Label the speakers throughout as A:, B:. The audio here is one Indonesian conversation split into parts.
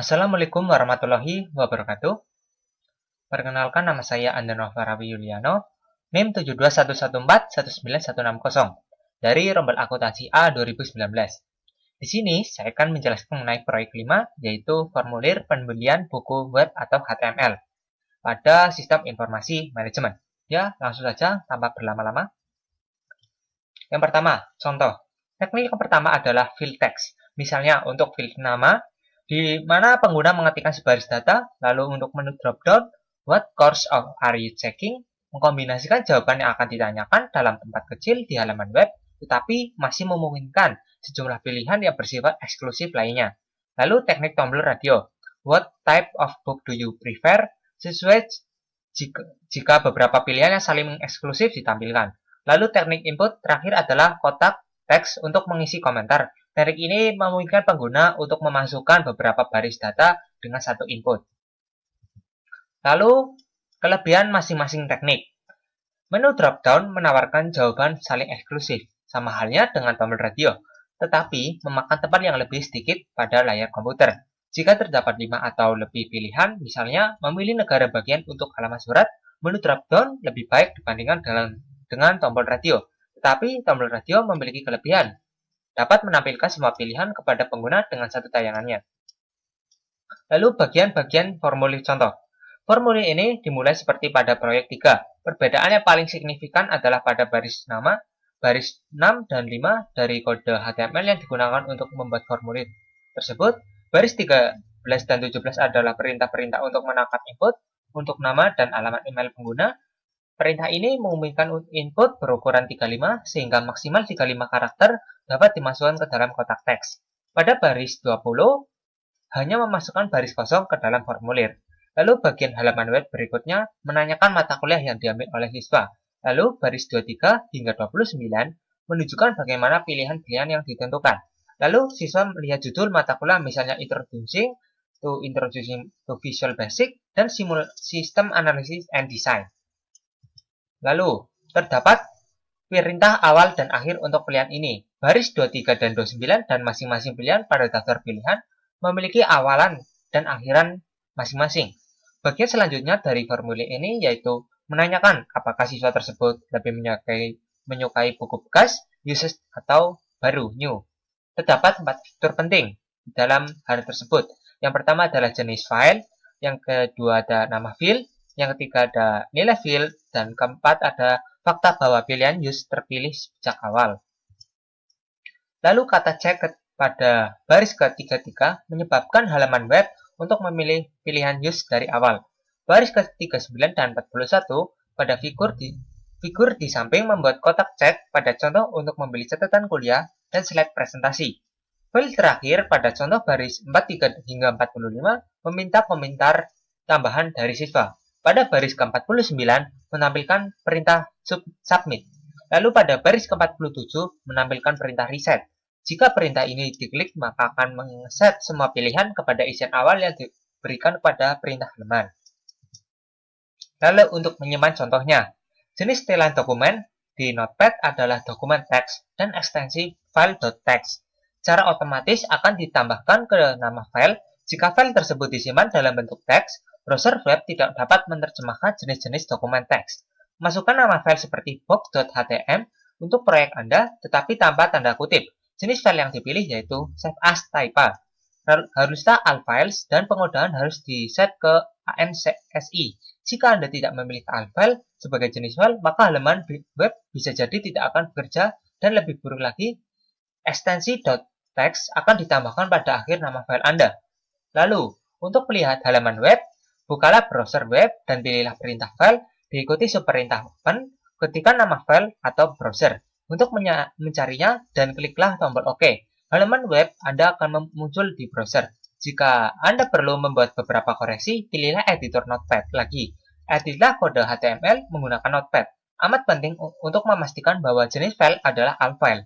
A: Assalamualaikum warahmatullahi wabarakatuh. Perkenalkan, nama saya Andanova Rawi Yuliano, NIM 721141960 dari Rombel Akuntansi A 2019. Di sini saya akan menjelaskan mengenai proyek 5, yaitu formulir pembelian buku web atau HTML pada sistem informasi manajemen. Ya, langsung saja tanpa berlama-lama. Yang pertama, contoh. Teknik yang pertama adalah field text. Misalnya untuk field nama, di mana pengguna mengetikkan sebaris data, lalu untuk menu dropdown, what course are you checking, mengkombinasikan jawaban yang akan ditanyakan dalam tempat kecil di halaman web, tetapi masih memungkinkan sejumlah pilihan yang bersifat eksklusif lainnya. Lalu teknik tombol radio, what type of book do you prefer, sesuai jika beberapa pilihan yang saling eksklusif ditampilkan. Lalu teknik input terakhir adalah kotak teks untuk mengisi komentar. Teknik ini memungkinkan pengguna untuk memasukkan beberapa baris data dengan satu input. Lalu, kelebihan masing-masing teknik. Menu dropdown menawarkan jawaban saling eksklusif, sama halnya dengan tombol radio, tetapi memakan tempat yang lebih sedikit pada layar komputer. Jika terdapat 5 atau lebih pilihan, misalnya memilih negara bagian untuk halaman surat, menu dropdown lebih baik dibandingkan dengan tombol radio. Tetapi tombol radio memiliki kelebihan, dapat menampilkan semua pilihan kepada pengguna dengan satu tayangannya. Lalu bagian-bagian formulir contoh. Formulir ini dimulai seperti pada proyek 3. Perbedaan yang paling signifikan adalah pada baris nama, baris 6 dan 5 dari kode HTML yang digunakan untuk membuat formulir tersebut. Baris 13 dan 17 adalah perintah-perintah untuk menangkap input untuk nama dan alamat email pengguna. Perintah ini memungkinkan input berukuran 35 sehingga maksimal 35 karakter dapat dimasukkan ke dalam kotak teks. Pada baris 20, hanya memasukkan baris kosong ke dalam formulir. Lalu bagian halaman web berikutnya menanyakan mata kuliah yang diambil oleh siswa. Lalu baris 23 hingga 29 menunjukkan bagaimana pilihan-pilihan yang ditentukan. Lalu siswa melihat judul mata kuliah misalnya Introducing to Visual Basic dan System Analysis and Design. Lalu, terdapat perintah awal dan akhir untuk pilihan ini. Baris 23 dan 29 dan masing-masing pilihan pada daftar pilihan memiliki awalan dan akhiran masing-masing. Bagian selanjutnya dari formulir ini yaitu menanyakan apakah siswa tersebut lebih menyukai buku bekas, used, atau baru, new. Terdapat 4 fitur penting dalam hal tersebut. Yang pertama adalah jenis file, yang kedua ada nama file, yang ketiga ada nilai field, dan keempat ada fakta bahwa pilihan use terpilih sejak awal. Lalu kata check pada baris ke-33 menyebabkan halaman web untuk memilih pilihan use dari awal. Baris ke-39 dan 41 pada figur di samping membuat kotak check pada contoh untuk membeli catatan kuliah dan slide presentasi. File terakhir pada contoh baris 43 hingga 45 meminta komentar tambahan dari siswa. Pada baris ke-49 menampilkan perintah submit. Lalu pada baris ke-47 menampilkan perintah reset. Jika perintah ini diklik, maka akan mengset semua pilihan kepada isian awal yang diberikan pada perintah halaman. Lalu untuk menyimpan contohnya, jenis setelan dokumen di Notepad adalah dokumen teks dan ekstensi file.txt. Secara otomatis akan ditambahkan ke nama file. Jika file tersebut disimpan dalam bentuk teks, browser web tidak dapat menerjemahkan jenis-jenis dokumen teks. Masukkan nama file seperti box.htm untuk proyek Anda, tetapi tanpa tanda kutip. Jenis file yang dipilih yaitu save as typa. Harusnya all files dan penggunaan harus diset ke ANSI. Jika Anda tidak memilih all file sebagai jenis file, maka halaman web bisa jadi tidak akan bekerja, dan lebih buruk lagi, ekstensi .txt akan ditambahkan pada akhir nama file Anda. Lalu, untuk melihat halaman web, bukalah browser web dan pilihlah perintah file, diikuti subperintah open, ketikkan nama file atau browser. Untuk mencarinya dan kliklah tombol OK. Halaman web Anda akan muncul di browser. Jika Anda perlu membuat beberapa koreksi, pilihlah editor Notepad lagi. Editlah kode HTML menggunakan Notepad. Amat penting untuk memastikan bahwa jenis file adalah all file.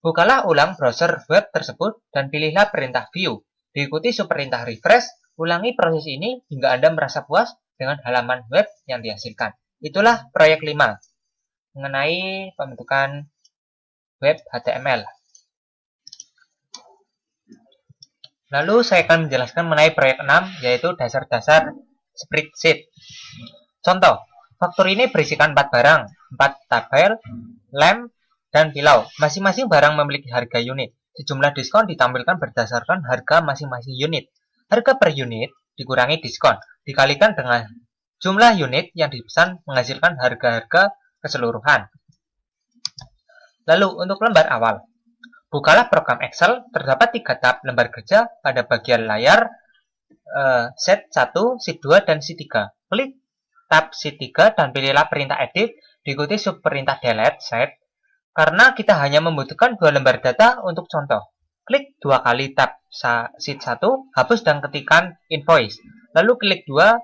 A: Bukalah ulang browser web tersebut dan pilihlah perintah view. Diikuti subperintah refresh. Ulangi proses ini hingga Anda merasa puas dengan halaman web yang dihasilkan. Itulah proyek 5 mengenai pembentukan web HTML. Lalu saya akan menjelaskan mengenai proyek 6, yaitu dasar-dasar spreadsheet. Contoh, faktur ini berisikan 4 barang, 4 tabel, lem, dan pilau. Masing-masing barang memiliki harga unit. Sejumlah diskon ditampilkan berdasarkan harga masing-masing unit. Harga per unit dikurangi diskon, dikalikan dengan jumlah unit yang dipesan menghasilkan harga-harga keseluruhan. Lalu untuk lembar awal, bukalah program Excel, terdapat 3 tab lembar kerja pada bagian layar, sheet 1, sheet 2, dan sheet 3. Klik tab sheet 3 dan pilihlah perintah edit, diikuti subperintah delete sheet, karena kita hanya membutuhkan 2 lembar data untuk contoh. Klik 2 kali tab sheet 1, hapus dan ketikkan invoice. Lalu klik 2,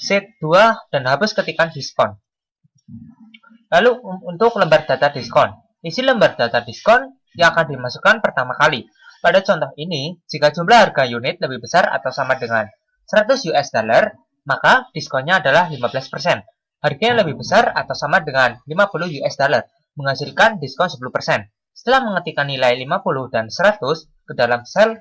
A: sheet 2, dan hapus ketikkan diskon. Lalu untuk lembar data diskon, isi lembar data diskon yang akan dimasukkan pertama kali. Pada contoh ini, jika jumlah harga unit lebih besar atau sama dengan 100 US dollar, maka diskonnya adalah 15%. Harganya lebih besar atau sama dengan 50 US dollar, menghasilkan diskon 10%. Setelah mengetikkan nilai 50 dan 100 ke dalam sel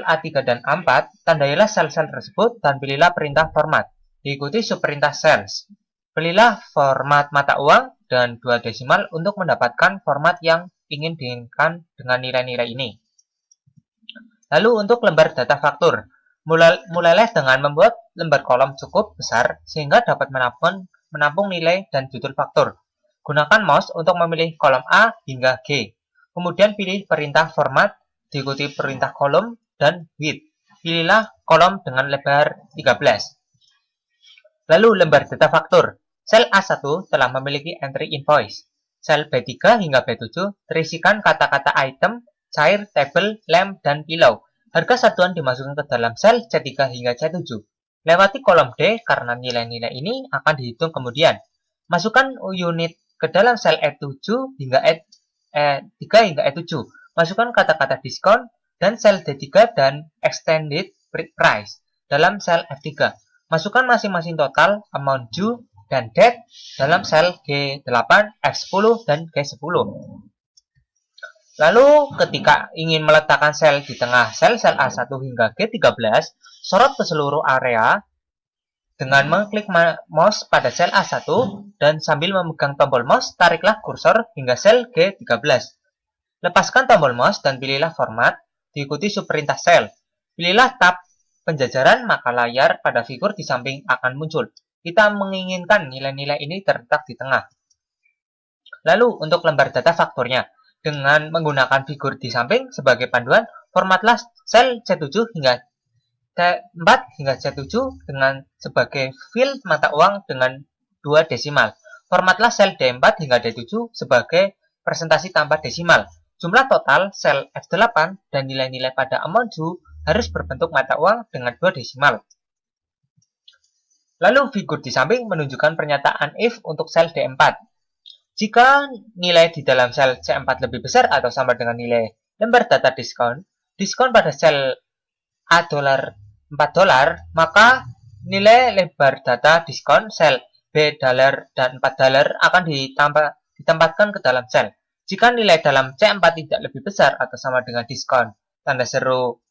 A: A3 dan A4, tandailah sel-sel tersebut dan pilihlah perintah format, diikuti subperintah cells. Pilihlah format mata uang dan 2 desimal untuk mendapatkan format yang ingin diinginkan dengan nilai-nilai ini. Lalu untuk lembar data faktur, mulailah dengan membuat lembar kolom cukup besar sehingga dapat menampung nilai dan judul faktur. Gunakan mouse untuk memilih kolom A hingga G. Kemudian pilih perintah format, diikuti perintah kolom dan width. Pilihlah kolom dengan lebar 13. Lalu lembar data faktur. Sel A1 telah memiliki entry invoice. Sel B3 hingga B7 terisikan kata-kata item, cair, tabel, lem, dan pilau. Harga satuan dimasukkan ke dalam sel C3 hingga C7. Lewati kolom D karena nilai-nilai ini akan dihitung kemudian. Masukkan unit ke dalam sel E7 hingga E3 hingga E7. Masukkan kata-kata diskon dan sel D3 dan extended price dalam sel F3. Masukkan masing-masing total, amount due, dan date dalam sel G8, F10, dan G10. Lalu ketika ingin meletakkan sel di tengah sel-sel A1 hingga G13, sorot ke seluruh area dengan mengklik mouse pada sel A1 dan sambil memegang tombol mouse, tariklah kursor hingga sel G13. Lepaskan tombol mouse dan pilihlah format, diikuti subperintah sel. Pilihlah tab penjajaran, maka layar pada figur di samping akan muncul. Kita menginginkan nilai-nilai ini terletak di tengah. Lalu untuk lembar data fakturnya, dengan menggunakan figur di samping sebagai panduan, formatlah sel C7 hingga C4 hingga C7 dengan sebagai field mata uang dengan 2 desimal. Formatlah sel D4 hingga D7 sebagai presentasi tanpa desimal. Jumlah total sel F8 dan nilai-nilai pada amount due harus berbentuk mata uang dengan 2 desimal. Lalu figur di samping menunjukkan pernyataan if untuk sel D4. Jika nilai di dalam sel C4 lebih besar atau sama dengan nilai lembar data diskon pada sel A $4, maka nilai lembar data diskon sel B $, dan $4 akan ditempatkan ke dalam sel. Jika nilai dalam C4 tidak lebih besar atau sama dengan diskon tanda seru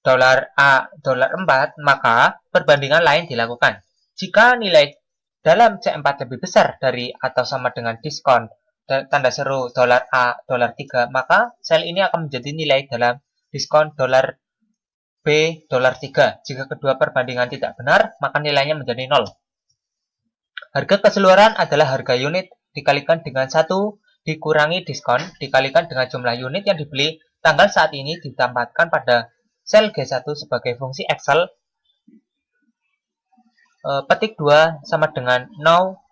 A: $A $4, maka perbandingan lain dilakukan. Jika nilai dalam C4 lebih besar dari atau sama dengan diskon tanda seru $A $3, maka sel ini akan menjadi nilai dalam diskon B $3. Jika kedua perbandingan tidak benar, maka nilainya menjadi 0. Harga keseluruhan adalah harga unit dikalikan dengan 1 dikurangi diskon dikalikan dengan jumlah unit yang dibeli tanggal saat ini ditempatkan pada sel G1 sebagai fungsi Excel. Petik 2 sama dengan now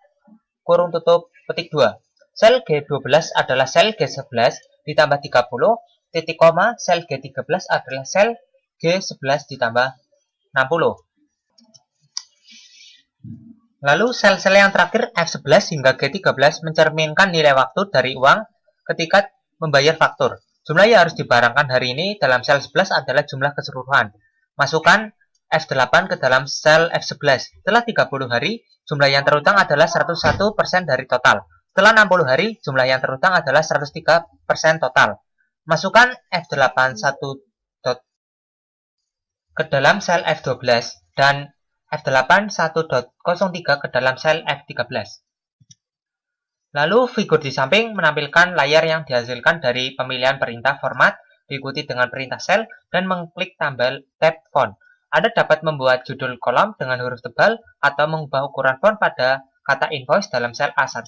A: kurung tutup petik 2. Sel G12 adalah sel G11 ditambah 30, titik koma, sel G13 adalah sel G11 ditambah 60. Lalu sel-sel yang terakhir F11 hingga G13 mencerminkan nilai waktu dari uang ketika membayar faktur. Jumlah yang harus dibarangkan hari ini dalam sel 11 adalah jumlah keseluruhan. Masukkan F8 ke dalam sel F11. Setelah 30 hari, jumlah yang terutang adalah 101% dari total. Setelah 60 hari, jumlah yang terutang adalah 103% total. Masukkan F8 1 ke dalam sel F12 dan F8 1.03 ke dalam sel F13. Lalu figur di samping menampilkan layar yang dihasilkan dari pemilihan perintah format diikuti dengan perintah sel dan mengklik tombol tab font. Anda dapat membuat judul kolom dengan huruf tebal atau mengubah ukuran font pada kata invoice dalam sel A1.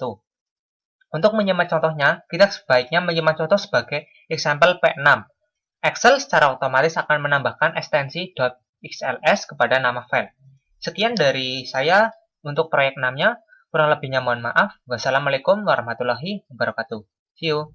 A: Untuk menyimak contohnya, kita sebaiknya menyimak contoh sebagai example P6. Excel secara otomatis akan menambahkan ekstensi .xls kepada nama file. Sekian dari saya untuk proyek 6-nya. Kurang lebihnya mohon maaf. Wassalamualaikum warahmatullahi wabarakatuh. See you.